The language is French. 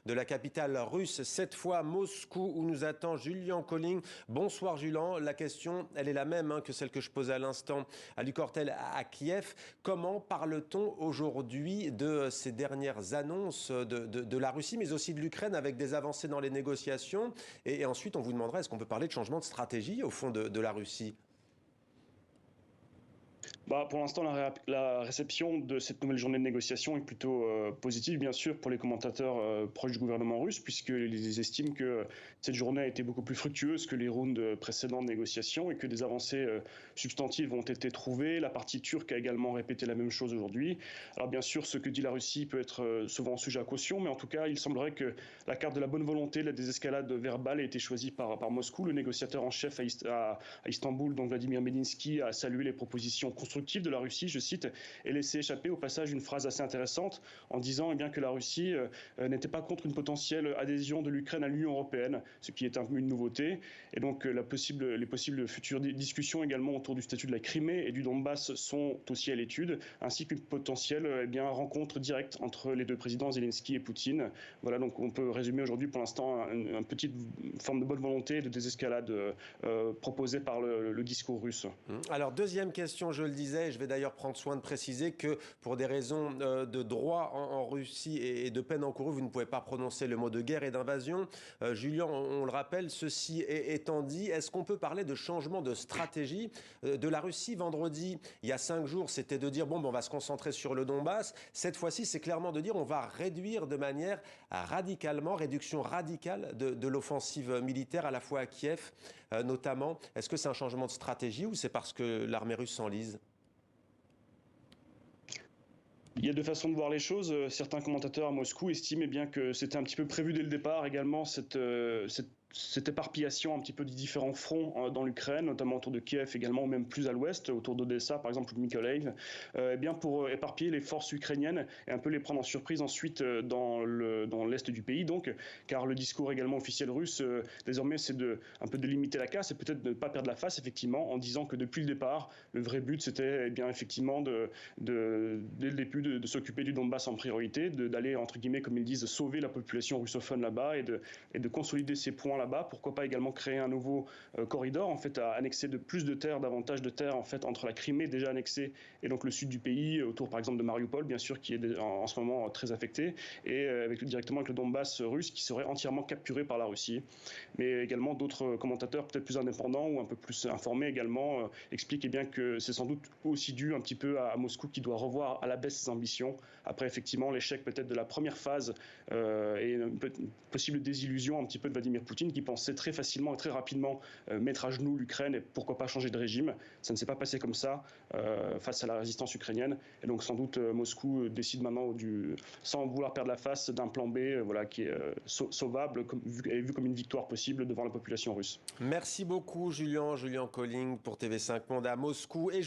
De la capitale russe, cette fois Moscou, où nous attend Julian Colling. Bonsoir Julian, la question elle est la même que celle que je posais à l'instant à Lucortel à Kiev. Comment parle-t-on aujourd'hui de ces dernières annonces de la Russie, mais aussi de l'Ukraine, avec des avancées dans les négociations? Et ensuite on vous demandera, est-ce qu'on peut parler de changement de stratégie au fond de la Russie? Pour l'instant, la réception de cette nouvelle journée de négociation est plutôt positive, bien sûr, pour les commentateurs proches du gouvernement russe, puisqu'ils estiment que cette journée a été beaucoup plus fructueuse que les rounds précédents de négociation et que des avancées substantives ont été trouvées. La partie turque a également répété la même chose aujourd'hui. Alors bien sûr, ce que dit la Russie peut être souvent sujet à caution, mais en tout cas, il semblerait que la carte de la bonne volonté, la désescalade verbale, ait été choisie par Moscou. Le négociateur en chef à Istanbul, donc Vladimir Medinsky, a salué les propositions constructives de la Russie, je cite, et laissé échapper au passage une phrase assez intéressante en disant que la Russie n'était pas contre une potentielle adhésion de l'Ukraine à l'Union européenne, ce qui est un peu une nouveauté. Et donc les possibles futures discussions également autour du statut de la Crimée et du Donbass sont aussi à l'étude, ainsi qu'une potentielle rencontre directe entre les deux présidents Zelensky et Poutine. Voilà, donc on peut résumer aujourd'hui pour l'instant une petite forme de bonne volonté et de désescalade proposée par le discours russe. Alors deuxième question, je le disais, je vais d'ailleurs prendre soin de préciser que pour des raisons de droit en Russie et de peine encourue, vous ne pouvez pas prononcer le mot de guerre et d'invasion. Julian, on le rappelle, ceci étant dit, est-ce qu'on peut parler de changement de stratégie de la Russie? Vendredi, il y a 5 jours, c'était de dire on va se concentrer sur le Donbass. Cette fois-ci, c'est clairement de dire on va réduire de manière réduction radicale de l'offensive militaire, à la fois à Kiev notamment. Est-ce que c'est un changement de stratégie ou c'est parce que l'armée russe s'enlise? Il y a deux façons de voir les choses. Certains commentateurs à Moscou estiment bien que c'était un petit peu prévu dès le départ également cette éparpillation un petit peu des différents fronts dans l'Ukraine, notamment autour de Kiev également, ou même plus à l'ouest, autour d'Odessa par exemple, ou de Mykolaiv, pour éparpiller les forces ukrainiennes et un peu les prendre en surprise ensuite dans l'est du pays, donc, car le discours également officiel russe désormais c'est un peu de limiter la casse et peut-être de ne pas perdre la face effectivement, en disant que depuis le départ le vrai but c'était effectivement dès le début de s'occuper du Donbass en priorité, d'aller entre guillemets comme ils disent sauver la population russophone là-bas et de consolider ces points là-bas. Pourquoi pas également créer un nouveau corridor, en fait, à annexer plus de terres, davantage de terres, en fait, entre la Crimée déjà annexée et donc le sud du pays, autour par exemple de Mariupol, bien sûr, qui est en ce moment très affecté, et directement avec le Donbass russe qui serait entièrement capturé par la Russie. Mais également d'autres commentateurs peut-être plus indépendants ou un peu plus informés également expliquent que c'est sans doute aussi dû un petit peu à Moscou, qui doit revoir à la baisse ses ambitions après effectivement l'échec peut-être de la première phase et une possible désillusion un petit peu de Vladimir Poutine, qui pensait très facilement et très rapidement mettre à genoux l'Ukraine et pourquoi pas changer de régime. Ça ne s'est pas passé comme ça face à la résistance ukrainienne, et donc sans doute Moscou décide maintenant, sans vouloir perdre la face, d'un plan B qui est sauvable et vu comme une victoire possible devant la population russe. Merci beaucoup Julian Colling pour TV5 Monde à Moscou. Et